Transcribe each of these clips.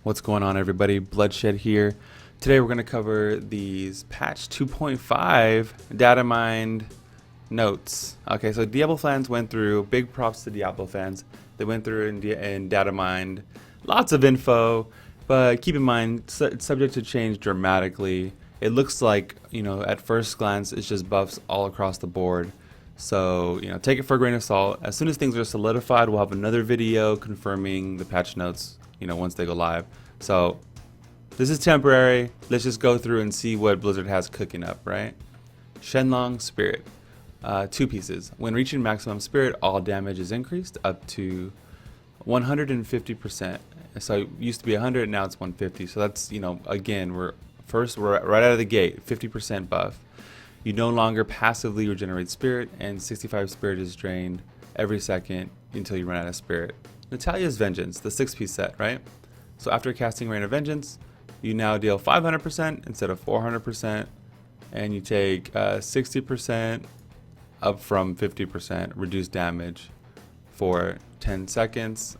What's going on, everybody? Bloodshed here. Today we're going to cover these patch 2.5 Datamined notes. Okay, so Diablo fans went through, big props to Diablo fans. They went through and Datamined lots of info, but keep in mind it's subject to change dramatically. It looks like, at first glance, it's just buffs all across the board. So, take it for a grain of salt. As soon as things are solidified, we'll have another video confirming the patch notes, once they go live. So, this is temporary. Let's just go through and see what Blizzard has cooking up, right? Shenlong Spirit. 2 pieces. When reaching maximum spirit, all damage is increased up to 150%. So it used to be 100, now it's 150. So that's, again, we're right out of the gate, 50% buff. You no longer passively regenerate spirit, and 65 spirit is drained every second until you run out of spirit. Natalia's Vengeance, the 6-piece set, right? So after casting Rain of Vengeance, you now deal 500% instead of 400%, and you take 60% up from 50% reduced damage for 10 seconds,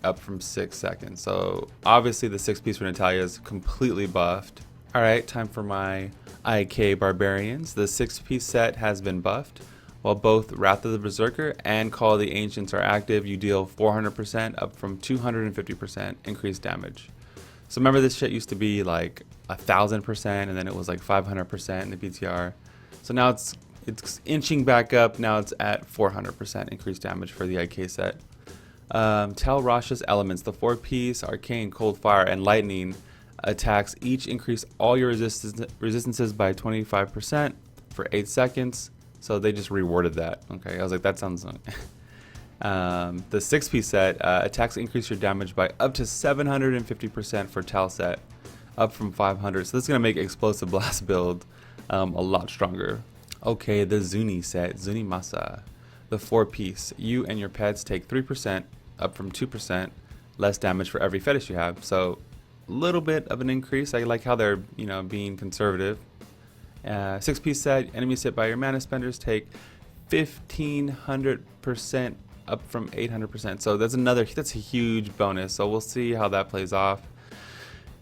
up from 6 seconds. So obviously the 6-piece for Natalia is completely buffed. Alright, time for my IK Barbarians. The 6-piece set has been buffed. While both Wrath of the Berserker and Call of the Ancients are active, you deal 400% up from 250% increased damage. So remember, this shit used to be like 1,000%, and then it was like 500% in the BTR. So now it's inching back up. Now it's at 400% increased damage for the IK set. Tal Rasha's Elements, the 4-piece Arcane, Cold Fire, and Lightning attacks each increase all your resistances by 25% for 8 seconds. So they just rewarded that. Okay, I was like, that sounds. The 6-piece set attacks increase your damage by up to 750% for Tal set, up from 500. So this is gonna make Explosive Blast build a lot stronger. Okay, the Zuni set, Zuni Masa, the 4-piece. You and your pets take 3%, up from 2%, less damage for every fetish you have. So a little bit of an increase. I like how they're being conservative. 6-piece set, enemies hit by your mana spenders take 1,500% up from 800%. So that's a huge bonus. So we'll see how that plays off.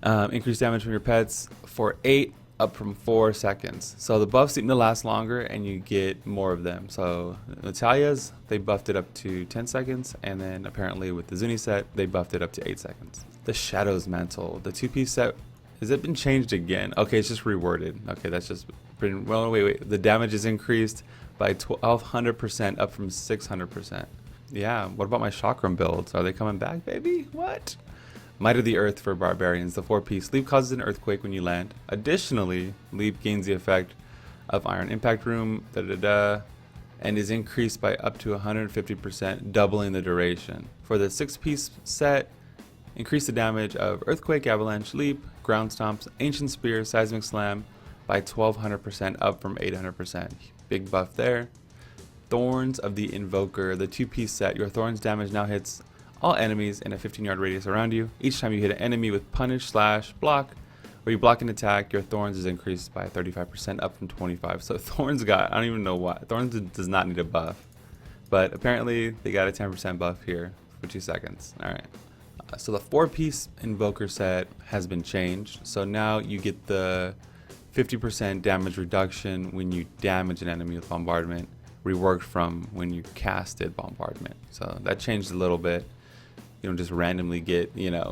Increased damage from your pets for 8 up from 4 seconds. So the buffs seem to last longer and you get more of them. So Natalia's, they buffed it up to 10 seconds, and then apparently with the Zuni set, they buffed it up to 8 seconds. The Shadow's Mantle, the 2-piece set, has it been changed again? Okay, it's just reworded. Okay, that's just been, well, wait. The damage is increased by 1,200% up from 600%. Yeah, what about my Chakram builds? Are they coming back, baby? What? Might of the Earth for Barbarians, the 4-piece. Leap causes an earthquake when you land. Additionally, Leap gains the effect of Iron Impact Room, and is increased by up to 150%, doubling the duration. For the 6-piece set, increase the damage of Earthquake, Avalanche, Leap, Ground Stomps, Ancient Spear, Seismic Slam by 1,200%, up from 800%. Big buff there. Thorns of the Invoker, the 2-piece set. Your Thorns damage now hits all enemies in a 15-yard radius around you. Each time you hit an enemy with Punish, Slash, Block, or you block an attack, your Thorns is increased by 35%, up from 25. So Thorns got, I don't even know why. Thorns does not need a buff. But apparently they got a 10% buff here for 2 seconds. Alright. So the 4-piece Invoker set has been changed. So now you get the 50% damage reduction when you damage an enemy with Bombardment, reworked from when you casted Bombardment. So that changed a little bit. You don't just randomly get,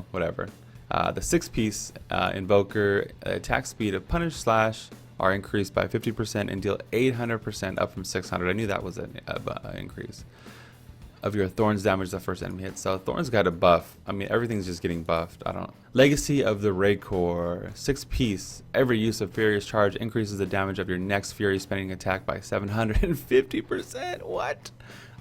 whatever. The 6-piece Invoker attack speed of Punish, Slash are increased by 50% and deal 800%, up from 600. I knew that was an increase of your Thorns damage the first enemy hit. So Thorns got a buff. I mean, everything's just getting buffed. I don't know. Legacy of the Raycore, 6-piece. Every use of Furious Charge increases the damage of your next Fury spending attack by 750%. What?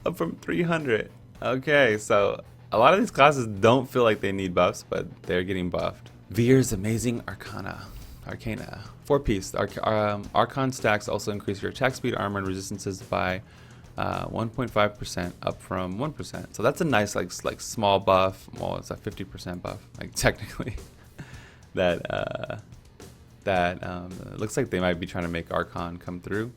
Up from 300. Okay, so a lot of these classes don't feel like they need buffs, but they're getting buffed. Veer's Amazing Arcana. 4-piece. Archon stacks also increase your attack speed, armor, and resistances by 1.5%, up from 1%. So that's a nice like small buff. Well, it's a 50% buff, like technically. that looks like they might be trying to make Archon come through.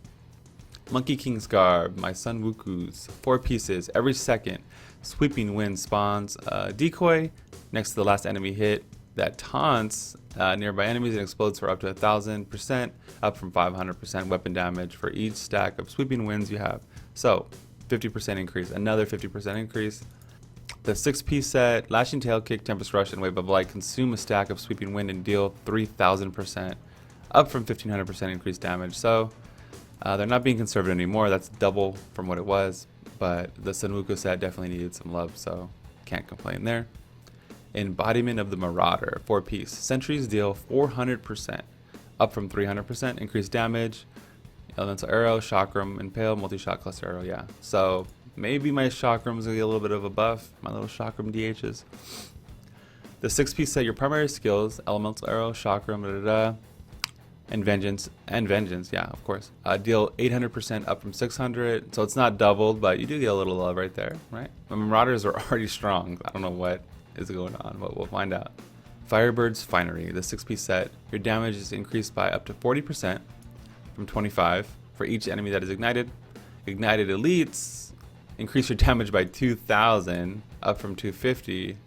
Monkey King's Garb, my son Wuku's, 4 pieces. Every second, Sweeping Wind spawns a decoy next to the last enemy hit that taunts nearby enemies and explodes for up to 1,000%, up from 500% weapon damage for each stack of sweeping winds you have. So 50% increase, another 50% increase. The 6-piece set, Lashing Tail, Kick, Tempest Rush, and Wave of Light consume a stack of sweeping wind and deal 3,000%, up from 1,500% increased damage. So they're not being conservative anymore. That's double from what it was, but the Senwuko set definitely needed some love, so can't complain there. Embodiment of the Marauder, 4-piece. Sentries deal 400%, up from 300%, increased damage. Elemental Arrow, Chakram, Impale, Multi-Shot, Cluster Arrow, yeah. So maybe my Chakram's gonna get a little bit of a buff, my little Chakram DHs. The 6-piece set, your primary skills, Elemental Arrow, Chakram, and Vengeance, yeah, of course. Deal 800% up from 600, so it's not doubled, but you do get a little love right there, right? The Marauders are already strong. I don't know what is going on, but we'll find out. Firebirds Finery, the 6-piece set, your damage is increased by up to 40% from 25 for each enemy that is ignited. Ignited elites increase your damage by 2,000 up from 250.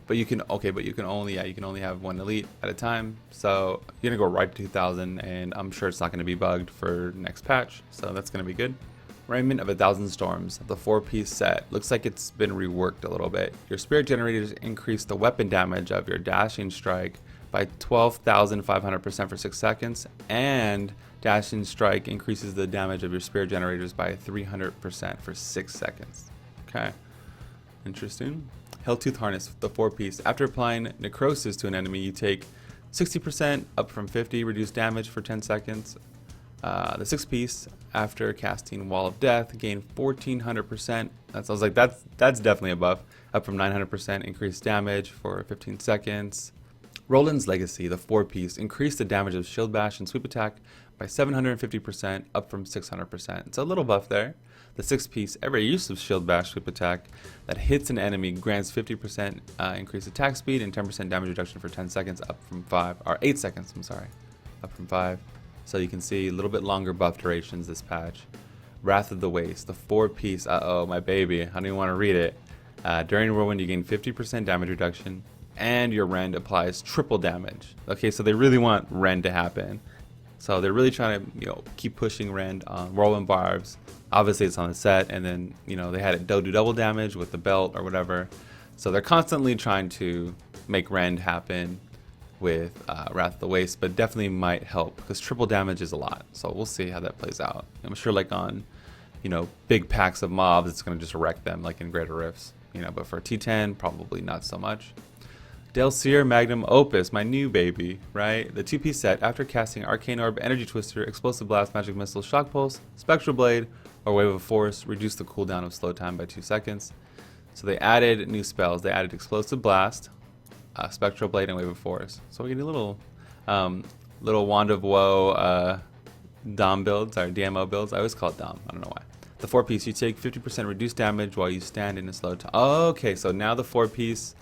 But you can only have one elite at a time. So you're gonna go right to 2,000, and I'm sure it's not gonna be bugged for next patch. So that's gonna be good. Raymond of 1,000 Storms, the 4-piece set. Looks like it's been reworked a little bit. Your spirit generators increase the weapon damage of your dashing strike by 12,500% for 6 seconds, and dashing strike increases the damage of your spirit generators by 300% for 6 seconds. Okay, interesting. Helltooth Harness, the 4-piece. After applying necrosis to an enemy, you take 60% up from 50 reduced damage for 10 seconds. The 6-piece, after casting Wall of Death, gain 1,400%. That sounds like that's definitely a buff. Up from 900% increased damage for 15 seconds. Roland's Legacy, the 4-piece, increased the damage of Shield Bash and Sweep Attack by 750%, up from 600%. It's a little buff there. The 6-piece, every use of Shield Bash Sweep Attack that hits an enemy grants 50% increased attack speed and 10% damage reduction for 10 seconds, up from 5, or 8 seconds, I'm sorry, up from 5. So you can see a little bit longer buff durations this patch. Wrath of the Waste, the 4-piece, my baby, I don't even want to read it. During Whirlwind, you gain 50% damage reduction, and your rend applies triple damage. Okay, so they really want rend to happen. So they're really trying to, keep pushing rend on Whirlwind Barbs. Obviously, it's on the set, and then, they had it do double damage with the belt or whatever. So they're constantly trying to make rend happen with Wrath of the Waste, but definitely might help because triple damage is a lot. So we'll see how that plays out. I'm sure, like on, big packs of mobs, it's going to just wreck them, like in Greater Rifts. But for T10, probably not so much. Delseer Magnum Opus, my new baby, right? The 2-piece set, after casting Arcane Orb, Energy Twister, Explosive Blast, Magic Missile, Shock Pulse, Spectral Blade, or Wave of Force, reduce the cooldown of slow time by 2 seconds. So they added new spells. They added Explosive Blast, Spectral Blade, and Wave of Force. So we get a little Wand of Woe Dom builds, or DMO builds. I always call it Dom. I don't know why. The 4-piece, you take 50% reduced damage while you stand in a slow time. Okay, so now the 4-piece,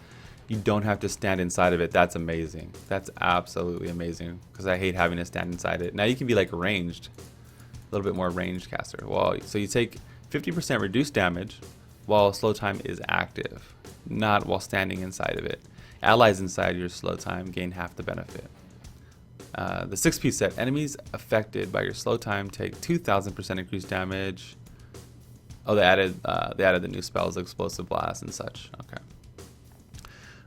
you don't have to stand inside of it. That's amazing. That's absolutely amazing, because I hate having to stand inside it. Now you can be like ranged, a little bit more ranged caster. Well, so you take 50% reduced damage while slow time is active, not while standing inside of it. Allies inside your slow time gain half the benefit. The 6-piece set, enemies affected by your slow time take 2,000% increased damage. Oh, they added the new spells, Explosive Blast and such. Okay.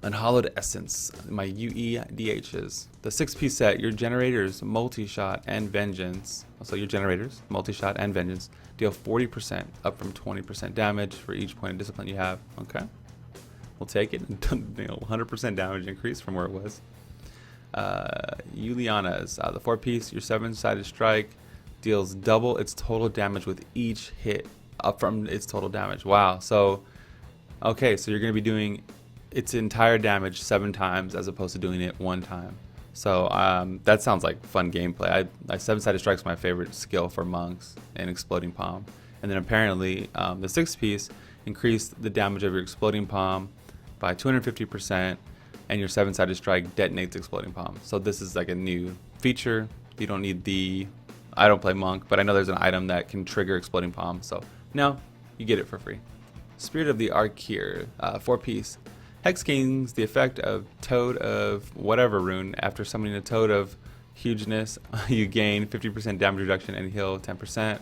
Unhallowed Essence, my UE DHs. The 6-piece set, your generators, Multi-Shot, and Vengeance. Also, your generators, Multi-Shot, and Vengeance deal 40%, up from 20% damage for each point of discipline you have. Okay. We'll take it. 100% damage increase from where it was. Yuliana's, the 4-piece, your 7-sided strike deals double its total damage with each hit, up from its total damage. Wow. So, okay, so you're going to be doing its entire damage 7 times as opposed to doing it 1 time. So that sounds like fun gameplay. 7-sided strike's my favorite skill for monks and Exploding Palm. And then apparently the 6-piece increased the damage of your Exploding Palm by 250%, and your 7-sided strike detonates Exploding Palm. So this is like a new feature. You don't need I don't play monk, but I know there's an item that can trigger Exploding Palm. So now you get it for free. Spirit of the Archeer, 4-piece. Hex gains the effect of Toad of whatever rune. After summoning a Toad of Hugeness, you gain 50% damage reduction and heal 10%.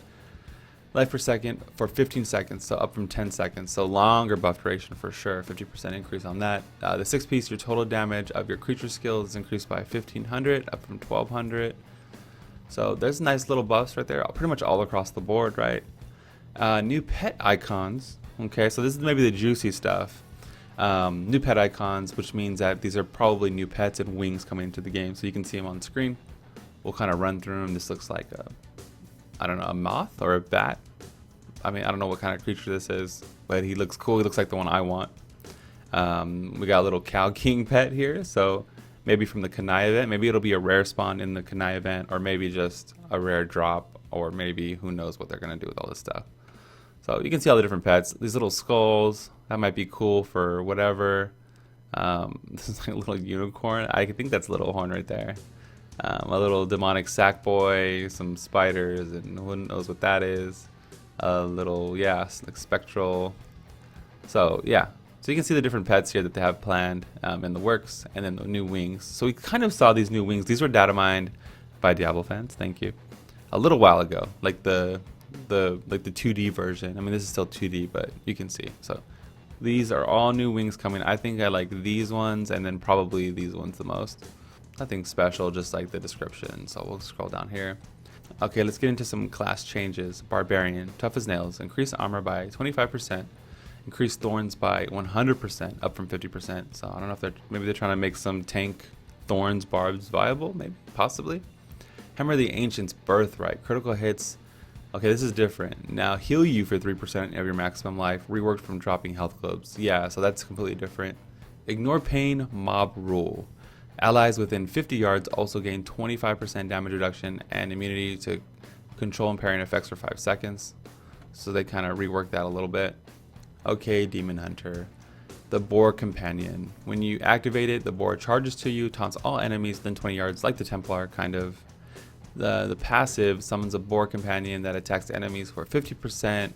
Life per second for 15 seconds, so up from 10 seconds. So longer buff duration for sure, 50% increase on that. The 6-piece, your total damage of your creature skill is increased by 1500, up from 1200. So there's nice little buffs right there, pretty much all across the board, right? New pet icons. Okay, so this is maybe the juicy stuff. New pet icons, which means that these are probably new pets and wings coming into the game, so you can see them on the screen. We'll kind of run through them. This looks like I don't know, a moth or a bat. I mean, I don't know what kind of creature this is, but he looks cool. He looks like the one I want. We got a little Cow King pet here, so maybe from the Kanai event. Maybe it'll be a rare spawn in the Kanai event, or maybe just a rare drop, or maybe who knows what they're going to do with all this stuff. So you can see all the different pets. These little skulls, that might be cool for whatever. This is like a little unicorn. I think that's Little Horn right there. A little demonic sack boy, some spiders, and who knows what that is. A little, yeah, like spectral. So yeah, so you can see the different pets here that they have planned in the works, and then the new wings. So we kind of saw these new wings. These were datamined by Diablo fans. Thank you. A little while ago, like the 2D version. I mean, this is still 2D, but you can see. So these are all new wings coming. I think I like these ones, and then probably these ones the most. Nothing special, just like the description. So we'll scroll down here. Okay, let's get into some class changes. Barbarian, tough as nails, increase armor by 25%, increase thorns by 100%, up from 50%. So I don't know if maybe they're trying to make some tank thorns barbs viable, maybe, possibly. Hammer the Ancient's Birthright, critical hits. Okay, this is different. Now heal you for 3% of your maximum life, reworked from dropping health globes. Yeah, so that's completely different. Ignore pain, mob rule. Allies within 50 yards also gain 25% damage reduction and immunity to control and parrying effects for 5 seconds. So they kind of reworked that a little bit. Okay, Demon Hunter. The Boar Companion. When you activate it, the boar charges to you, taunts all enemies within 20 yards, like the Templar, kind of. The passive summons a Boar Companion that attacks enemies for 50%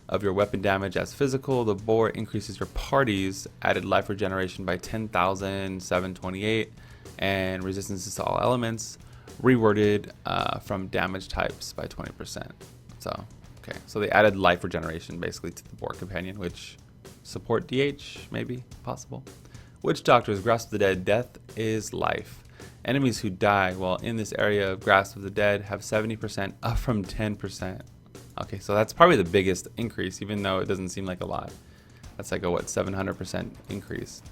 of your weapon damage as physical. The boar increases your party's added life regeneration by 10,728 and resistances to all elements, reworded from damage types by 20%. So, okay, so they added life regeneration basically to the Boar Companion, which support DH, maybe, possible. Witch Doctor's Grasp of the Dead, death is life. Enemies who die while in this area of Grasp of the Dead have 70%, up from 10%. Okay, so that's probably the biggest increase, even though it doesn't seem like a lot. That's like a, what, 700% increase.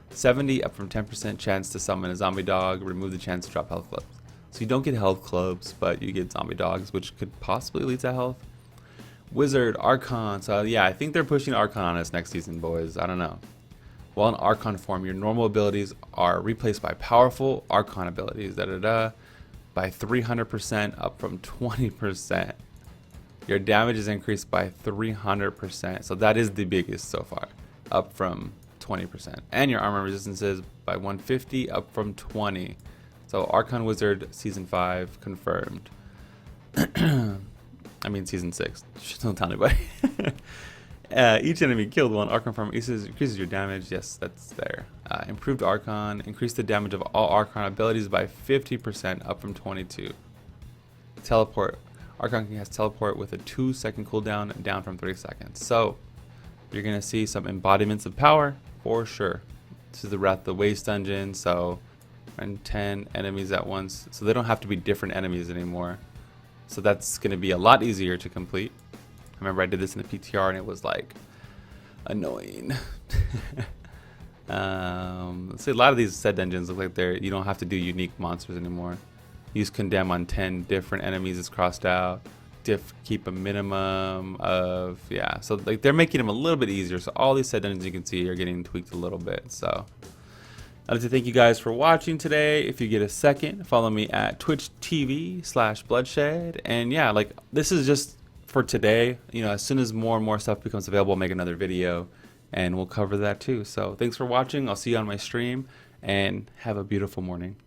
70 up from 10% chance to summon a zombie dog, remove the chance to drop health clubs. So you don't get health clubs, but you get zombie dogs, which could possibly lead to health. Wizard, Archon. So yeah, I think they're pushing Archon on us next season, boys. I don't know. While in Archon form, your normal abilities are replaced by powerful Archon abilities, by 300%, up from 20%. Your damage is increased by 300%, so that is the biggest so far, up from 20%. And your armor resistances by 150, up from 20. So Archon Wizard Season 5 confirmed. I mean Season 6, just don't tell anybody. Each enemy killed while in Archon form increases your damage. Yes, that's there. Improved Archon, increase the damage of all Archon abilities by 50%, up from 22. Teleport. Archon King has teleport with a 2-second cooldown, down from 3 seconds. So you're gonna see some embodiments of power for sure. This is the Wrath of the Waste dungeon, so and 10 enemies at once. So they don't have to be different enemies anymore. So that's gonna be a lot easier to complete. I remember I did this in the PTR and it was like annoying. Let's see, a lot of these set dungeons look like you don't have to do unique monsters anymore. Use condemn on 10 different enemies is crossed out. Keep a minimum of, yeah. So like they're making them a little bit easier. So all these set dungeons you can see are getting tweaked a little bit. So I'd like to thank you guys for watching today. If you get a second, follow me at Twitch TV/Bluddshed. And yeah, like this is just for today. You know, as soon as more and more stuff becomes available, I'll make another video and we'll cover that too. So thanks for watching. I'll see you on my stream and have a beautiful morning.